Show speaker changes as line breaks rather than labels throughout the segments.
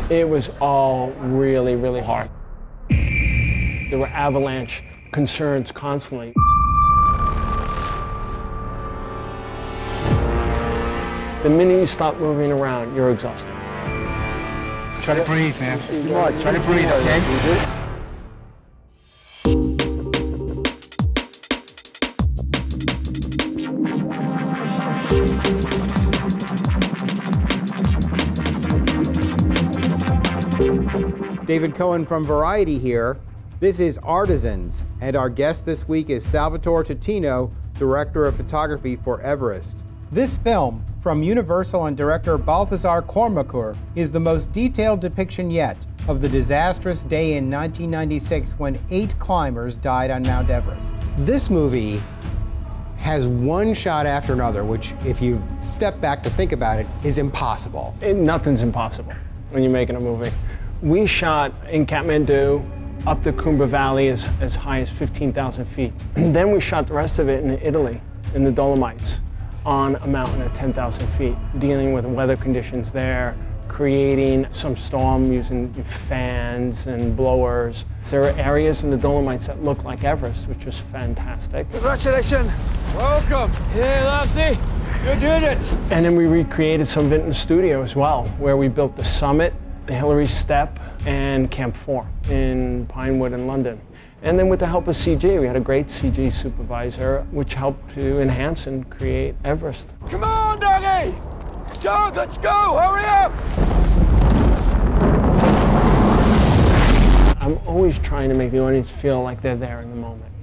It was all really, really hard. There were avalanche concerns constantly. The minute you stop moving around, you're exhausted.
Try to breathe, man. Try to breathe, okay?
David Cohen from Variety here. This is Artisans, and our guest this week is Salvatore Totino, director of photography for Everest. This film, from Universal and director Balthazar Kormakur, is the most detailed depiction yet of the disastrous day in 1996 when 8 climbers died on Mount Everest. This movie has one shot after another, which, if you step back to think about it, is impossible.
Nothing's impossible when you're making a movie. We shot in Kathmandu, up the Kumbh Valley as high as 15,000 feet. And then we shot the rest of it in Italy, in the Dolomites, on a mountain at 10,000 feet, dealing with weather conditions there, creating some storm using fans and blowers. There are areas in the Dolomites that look like Everest, which was fantastic.
Congratulations! Welcome! Hey, Lopsy! You did it!
And then we recreated some of it in the studio as well, where we built the summit, the Hillary Step, and Camp 4 in Pinewood in London. And then with the help of CG, we had a great CG supervisor, which helped to enhance and create Everest.
Come on, doggy! Dog, let's go! Hurry up!
I'm always trying to make the audience feel like they're there in the moment.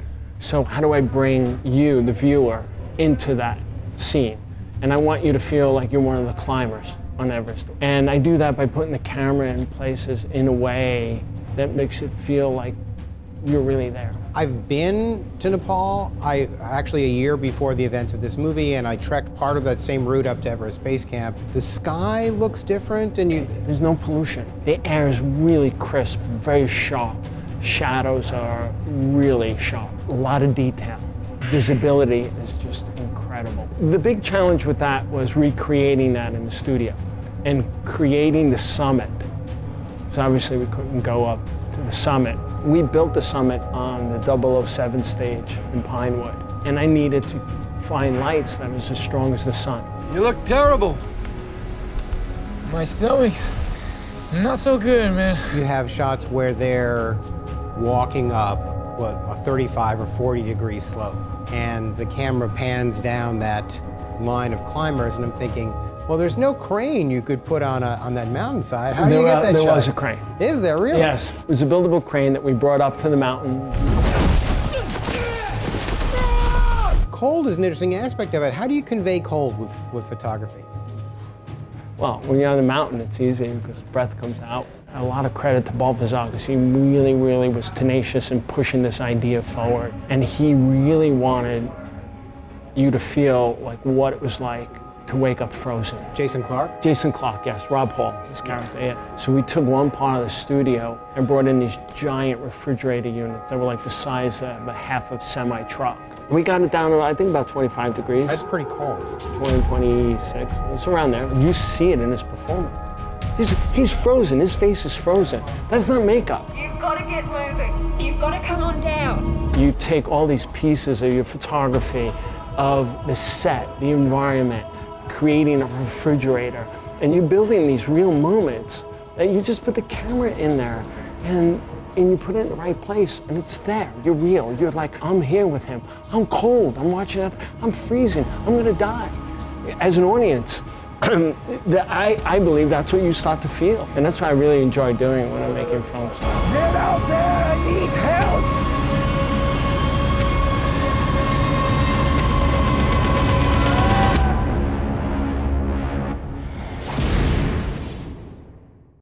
So how do I bring you, the viewer, into that scene? And I want you to feel like you're one of the climbers on Everest. And I do that by putting the camera in places in a way that makes it feel like you're really there.
I've been to Nepal, actually a year before the events of this movie, and I trekked part of that same route up to Everest Base Camp. The sky looks different, and
there's no pollution. The air is really crisp, very sharp. Shadows are really sharp, a lot of detail. Visibility is just incredible. The big challenge with that was recreating that in the studio and creating the summit. So obviously we couldn't go up to the summit. We built the summit on the 007 stage in Pinewood, and I needed to find lights that was as strong as the sun.
You look terrible.
My stomach's not so good, man.
You have shots where they're walking up, what, a 35 or 40 degree slope, and the camera pans down that line of climbers, and I'm thinking, well, there's no crane you could put on that mountainside. How do you get that shot?
There was a crane.
Is there really?
Yes. It was a buildable crane that we brought up to the mountain.
Cold is an interesting aspect of it. How do you convey cold with photography?
Well, when you're on the mountain, it's easy because breath comes out. A lot of credit to Balthazar because he really, really was tenacious in pushing this idea forward. And he really wanted you to feel like what it was like to wake up frozen.
Jason Clarke?
Jason Clarke, yes. Rob Hall, his character, yeah. So we took one part of the studio and brought in these giant refrigerator units that were like the size of a half of semi-truck. We got it down to, I think, about 25 degrees.
That's pretty cold.
20, 26, it's around there. You see it in his performance. He's frozen, his face is frozen. That's not makeup.
You've got to get moving. You've got to come on down.
You take all these pieces of your photography, of the set, the environment, creating a refrigerator, and you're building these real moments that you just put the camera in there and you put it in the right place, and it's there. You're real. You're like, I'm here with him. I'm cold. I'm watching it. I'm freezing. I'm gonna die. As an audience, I believe that's what you start to feel, and that's what I really enjoy doing when I'm making films.
Get out there! I need help!